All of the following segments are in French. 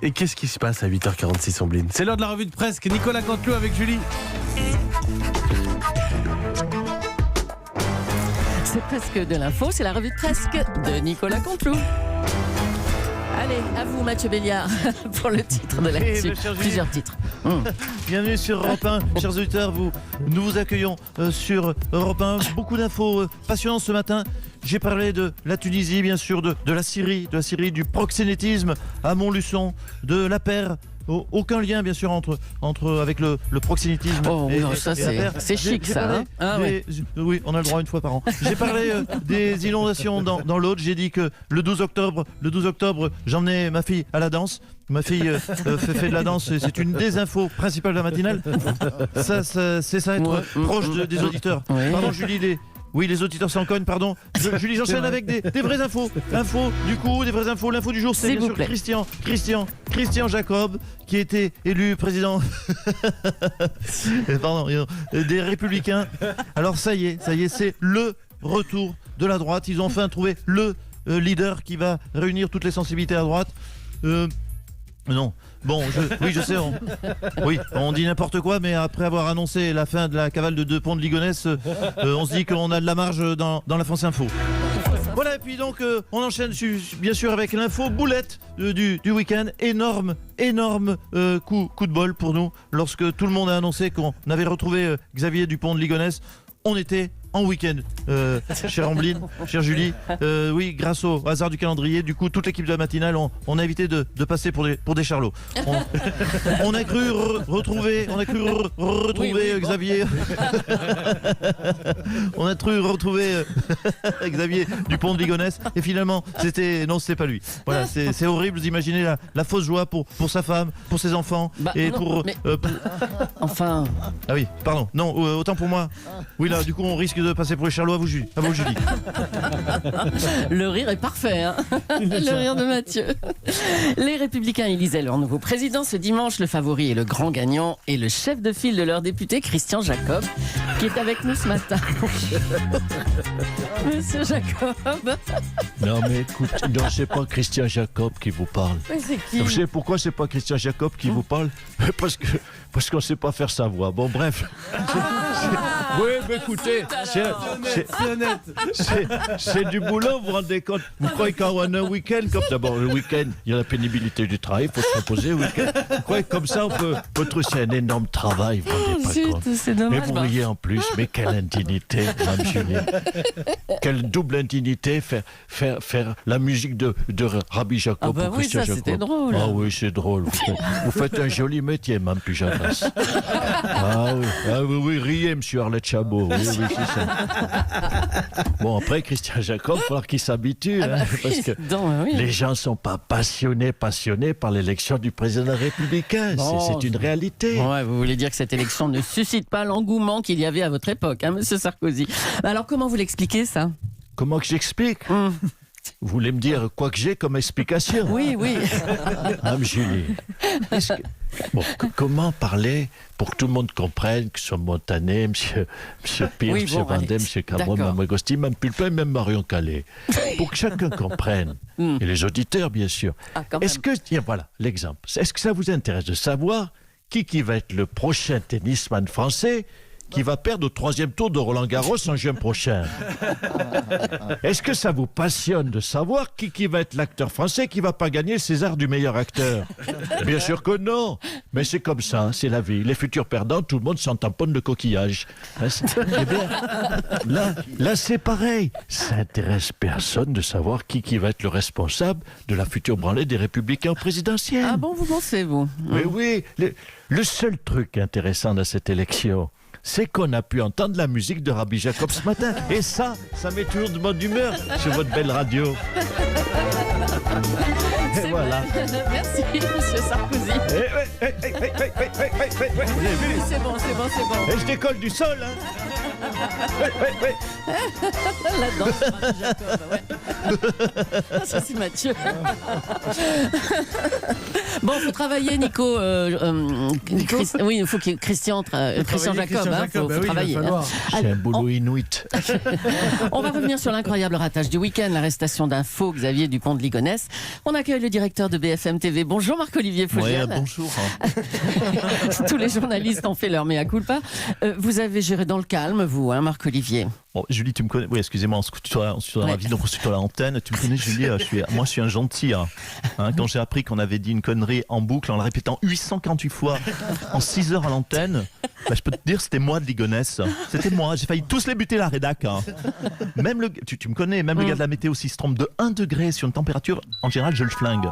Et qu'est-ce qui se passe à 8h46, Ombline? C'est l'heure de la revue de presse. Nicolas Canteloup avec Julie. C'est presque de l'info, c'est la revue de presse de Nicolas Canteloup. Allez, à vous Mathieu Béliard pour le titre de l'actu. Plusieurs titres. Bienvenue sur Europe 1, chers auditeurs, nous vous accueillons sur Europe 1. Beaucoup d'infos passionnantes ce matin. J'ai parlé de la Tunisie, bien sûr, de la Syrie, du proxénétisme à Montluçon, de la paire. Aucun lien, bien sûr, avec le proxénétisme. Oh, non, ça c'est chic, ça. Oui, on a le droit une fois par an. J'ai parlé des inondations dans l'Aude. J'ai dit que le 12 octobre, j'emmenais ma fille à la danse. Ma fille fait de la danse, c'est une des infos principales de la matinale. C'est ça, être proche des auditeurs. Oui. Pardon, Julie, les auditeurs s'en cognent, pardon. Julie, j'enchaîne avec des vraies infos. Des vraies infos. L'info du jour, c'est bien sûr Christian Jacob, qui a été élu président des Républicains. Alors ça y est, c'est le retour de la droite. Ils ont enfin trouvé le leader qui va réunir toutes les sensibilités à droite. Non. Bon, je sais, on dit n'importe quoi, mais après avoir annoncé la fin de la cavale de 2 ponts de Ligonnès, on se dit qu'on a de la marge dans la France Info. Voilà, et puis donc on enchaîne bien sûr avec l'info boulette du week-end. Énorme coup de bol pour nous. Lorsque tout le monde a annoncé qu'on avait retrouvé Xavier Dupont de Ligonnès, on était en week-end, chère Ambline, chère Julie. Oui, grâce au hasard du calendrier, du coup, toute l'équipe de la matinale, on a évité de passer pour des charlots. On a cru retrouver Xavier. On a cru retrouver Xavier Dupont de Ligonnès, et finalement, c'était pas lui. Voilà, c'est horrible d'imaginer la fausse joie pour sa femme, pour ses enfants, Enfin. Ah oui, pardon. Non, autant pour moi. Oui, là, du coup, on risque de passer pour les charlots. À vous, Julie. Le rire est parfait, hein. Le rire de Mathieu. Les Républicains élisaient leur nouveau président ce dimanche. Le favori et le grand gagnant est le chef de file de leur député, Christian Jacob, qui est avec nous ce matin. Monsieur Jacob. Non mais écoute, non, c'est pas Christian Jacob qui vous parle. Mais c'est qui? Vous savez pourquoi c'est pas Christian Jacob qui vous parle? Parce qu'on sait pas faire sa voix. Bon bref. Oui, mais écoutez, c'est du boulot, vous vous rendez compte? Vous croyez qu'on a un week-end comme d'abord le week-end, il y a la pénibilité du travail, il faut se reposer le week-end. Vous croyez que comme ça on peut trouver, c'est un énorme travail, vous vous rendez pas compte? C'est dommage. Mais vous riez en plus, mais quelle indignité, Mme Julie. Quelle double indignité faire la musique de Rabbi Jacob pour Christian Jacob. C'était drôle. Ah oui, c'est drôle. Vous faites un joli métier, Mme Pujadas. Ah oui, riez, monsieur Arlette Chabot. Oui, c'est ça. Bon, après, Christian Jacob, il va falloir qu'il s'habitue. Parce que les gens ne sont pas passionnés par l'élection du président républicain. C'est une réalité. Ouais, vous voulez dire que cette élection ne suscite pas l'engouement qu'il y avait à votre époque, hein, monsieur Sarkozy. Alors, comment vous l'expliquez, ça? Comment que j'explique? Vous voulez me dire quoi que j'ai comme explication? Oui. Mme Julie, comment parler pour que tout le monde comprenne, que ce soit Montané, M. Pire, M. Vendée, M. Cameron, Mme Agosti, Mme Pulpin, même Marion Calais, pour que chacun comprenne, et les auditeurs bien sûr. Tiens, voilà l'exemple. Est-ce que ça vous intéresse de savoir qui va être le prochain tennisman français qui va perdre au 3e tour de Roland-Garros en juin prochain? Est-ce que ça vous passionne de savoir qui va être l'acteur français qui va pas gagner le César du meilleur acteur? Bien sûr que non, mais c'est comme ça, c'est la vie. Les futurs perdants, tout le monde s'en tamponne de coquillage. Eh bien, là c'est pareil. Ça intéresse personne de savoir qui va être le responsable de la future branlée des Républicains présidentiels. Ah bon, vous pensez, vous? Mais oui, le seul truc intéressant dans cette élection, c'est qu'on a pu entendre la musique de Rabbi Jacob ce matin. Et ça met toujours de bonne humeur sur votre belle radio. Et voilà. Merci, monsieur Sarkozy. C'est bon. Et je décolle du sol, hein. La danse de Rabbi Jacob, ouais. Ça, c'est Mathieu. Bon, il faut travailler, Nico. Oui, il faut que Christian Jacob. Il faut travailler. C'est un boulot inuit. On va revenir sur l'incroyable ratage du week-end, l'arrestation d'un faux Xavier Dupont de Ligonnès. On accueille le directeur de BFM TV. Bonjour Marc-Olivier Fogiel. Ouais, bonjour. Tous les journalistes ont fait leur mea culpa. Vous avez géré dans le calme, vous, hein, Marc-Olivier. Bon, Julie, tu me connais. Oui, excusez-moi, on se tutoie dans la vie, donc on se tutoie à l'antenne. Tu me connais, Julie, moi je suis un gentil. Hein. Quand j'ai appris qu'on avait dit une connerie en boucle, en la répétant 848 fois en 6 heures à l'antenne, je peux te dire, c'était moi de Ligonnès. C'était moi. J'ai failli tous les buter la rédac. Hein. Même tu me connais, même le gars de la météo, s'il se trompe de 1 degré sur une température, en général, je le flingue.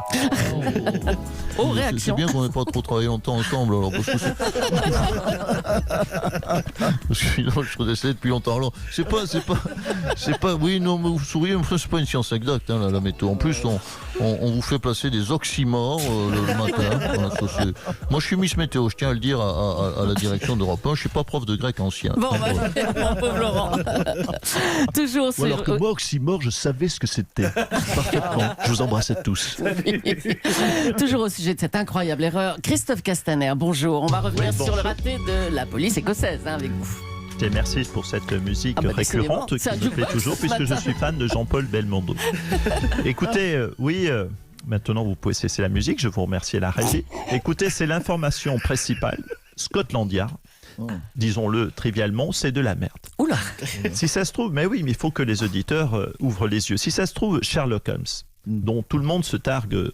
Réaction. C'est bien qu'on n'ait pas trop travaillé longtemps ensemble. Alors, parce que je redescendais depuis longtemps. Alors, c'est pas. Oui, non, mais vous souriez, mais c'est pas une science exacte, hein, la météo. En plus, on vous fait placer des oxymores le matin. Voilà, moi, je suis Miss Météo, je tiens à le dire à la direction d'Europe 1. Je suis pas prof de grec ancien. Bon, mon pauvre Laurent. Toujours sur. Alors que moi, oxymore, je savais ce que c'était. Parfaitement. Je vous embrassais tous. Toujours au sujet de cette incroyable erreur. Christophe Castaner, bonjour. On va revenir sur le raté de la police écossaise avec vous. Et merci pour cette musique récurrente qui me plaît toujours, puisque je suis fan de Jean-Paul Belmondo. Écoutez, maintenant vous pouvez cesser la musique, je vous remercie à la régie. Écoutez, c'est l'information principale. Scotland Yard, disons-le trivialement, c'est de la merde. Oula. Si ça se trouve, mais oui, mais il faut que les auditeurs ouvrent les yeux. Si ça se trouve, Sherlock Holmes, dont tout le monde se targue,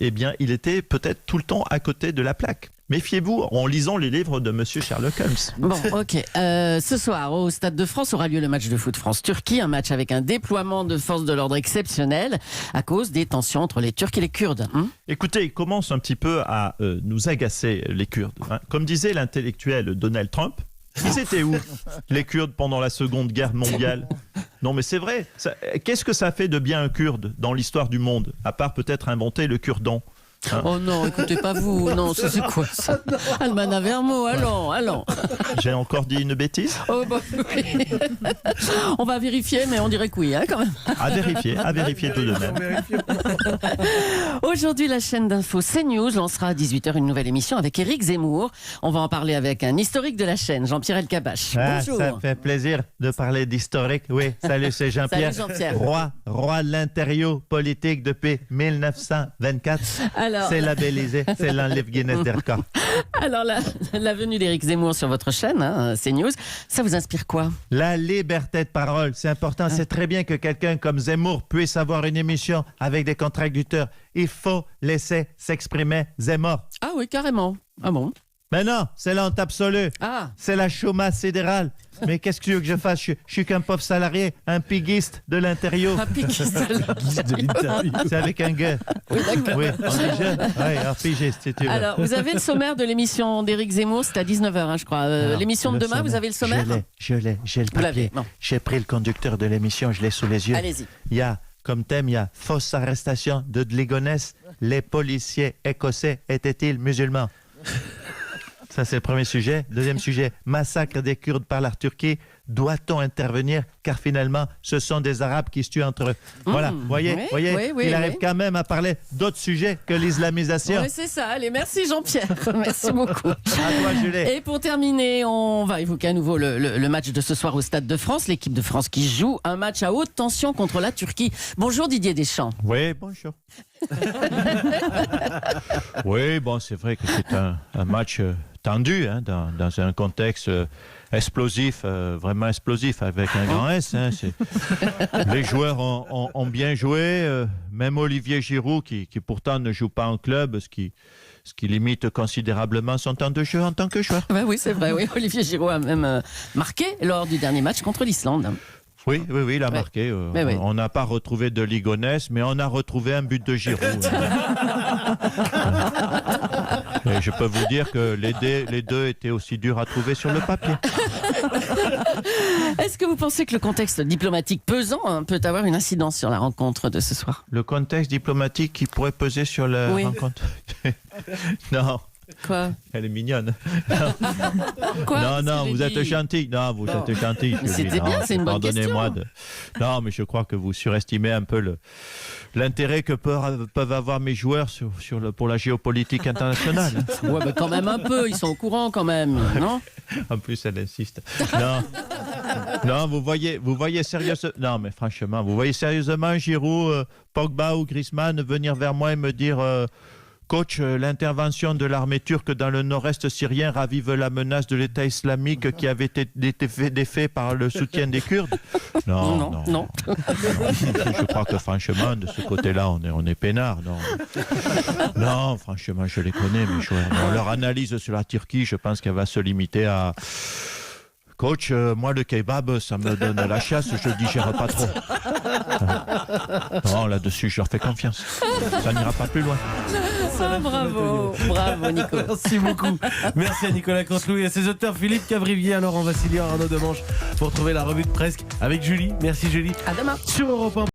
eh bien, il était peut-être tout le temps à côté de la plaque. Méfiez-vous en lisant les livres de Monsieur Sherlock Holmes. Bon, ok. Ce soir, au Stade de France, aura lieu le match de foot France-Turquie, un match avec un déploiement de forces de l'ordre exceptionnel à cause des tensions entre les Turcs et les Kurdes. Écoutez, ils commencent un petit peu à nous agacer, les Kurdes. Hein. Comme disait l'intellectuel Donald Trump, ils étaient où, les Kurdes, pendant la Seconde Guerre mondiale? Non, mais c'est vrai. Qu'est-ce que ça fait de bien un Kurde dans l'histoire du monde, à part peut-être inventer le cure-dent? Hein? Oh non, écoutez pas vous, non, c'est quoi ça? Almana Vermo, allons. J'ai encore dit une bêtise? Oh bah oui. On va vérifier, mais on dirait que oui, hein, quand même. À vérifier tout de même. Aujourd'hui, la chaîne d'info CNews lancera à 18h une nouvelle émission avec Éric Zemmour. On va en parler avec un historique de la chaîne, Jean-Pierre Elkabbach. Bonjour. Ça me fait plaisir de parler d'historique. Oui, salut, c'est Jean-Pierre. Salut Jean-Pierre. Roi de l'intérieur politique depuis 1924. Alors... C'est labellisé, c'est l'enlève Guinness des records. Alors, la venue d'Éric Zemmour sur votre chaîne, hein, CNews, ça vous inspire quoi? La liberté de parole, c'est important. C'est très bien que quelqu'un comme Zemmour puisse avoir une émission avec des contradicteurs. Il faut laisser s'exprimer Zemmour. Ah oui, carrément. Ah bon? Mais non, c'est la honte absolue. Ah. C'est la chômage sidérale. Mais qu'est-ce que tu veux que je fasse? Je suis qu'un pauvre salarié, un piguiste de l'intérieur. Un piguiste de l'intérieur. C'est avec un gars. Oui, d'accord. Oui, on dit jeune. Oui, un pigiste, si tu veux. Alors, vous avez le sommaire de l'émission d'Éric Zemmour, c'est à 19h, hein, je crois. L'émission de demain, vous avez le sommaire? J'ai le papier. J'ai pris le conducteur de l'émission, je l'ai sous les yeux. Allez-y. Il y a, comme thème, il y a fausse arrestation de Ligonnès. Les policiers écossais étaient-ils musulmans? Ça, c'est le premier sujet. Deuxième sujet, massacre des Kurdes par la Turquie. Doit-on intervenir? Car finalement, ce sont des Arabes qui se tuent entre eux. Voilà, voyez, il arrive quand même à parler d'autres sujets que l'islamisation. Oui, c'est ça. Allez, merci Jean-Pierre. Merci beaucoup. À toi, Julie. Et pour terminer, on va évoquer à nouveau le match de ce soir au Stade de France. L'équipe de France qui joue un match à haute tension contre la Turquie. Bonjour Didier Deschamps. Oui, bonjour. Oui, bon, c'est vrai que c'est un match tendu, hein, dans un contexte explosif, vraiment explosif, avec un grand S. Hein, les joueurs ont bien joué, même Olivier Giroud, qui pourtant ne joue pas en club, ce qui limite considérablement son temps de jeu en tant que joueur. Ben oui, c'est vrai. Oui. Olivier Giroud a même marqué lors du dernier match contre l'Islande. Oui, il a marqué. On n'a pas retrouvé de Ligonnès, mais on a retrouvé un but de Giroud. Et je peux vous dire que les deux étaient aussi durs à trouver sur le papier. Est-ce que vous pensez que le contexte diplomatique pesant peut avoir une incidence sur la rencontre de ce soir? Le contexte diplomatique qui pourrait peser sur la rencontre? Non. Quoi? Elle est mignonne. Quoi? Non, vous êtes gentil. Non, vous êtes gentil. Mais c'était bien, c'est une bonne Pardonnez-moi question. Non, mais je crois que vous surestimez un peu l'intérêt que peuvent avoir mes joueurs pour la géopolitique internationale. Ouais, mais quand même un peu, ils sont au courant quand même, non? En plus, elle insiste. Non, vous voyez sérieusement. Non, mais franchement, vous voyez sérieusement Giroud, Pogba ou Griezmann venir vers moi et me dire. Coach, l'intervention de l'armée turque dans le nord-est syrien ravive la menace de l'État islamique qui avait été défait par le soutien des Kurdes. Non. Je crois que franchement, de ce côté-là, on est peinard. Non, franchement, je les connais, mes joueurs. Non, leur analyse sur la Turquie, je pense qu'elle va se limiter à... Coach, moi le kebab, ça me donne la chasse, je le digère pas trop. Non, là-dessus, je leur fais confiance. Ça n'ira pas plus loin. Bravo Nico. Merci beaucoup. Merci à Nicolas Canteloup et à ses auteurs Philippe Cavrivier, Laurent Vassilian, Arnaud Demange pour trouver la revue de Presque avec Julie. Merci Julie. À demain. Sur Europe 1.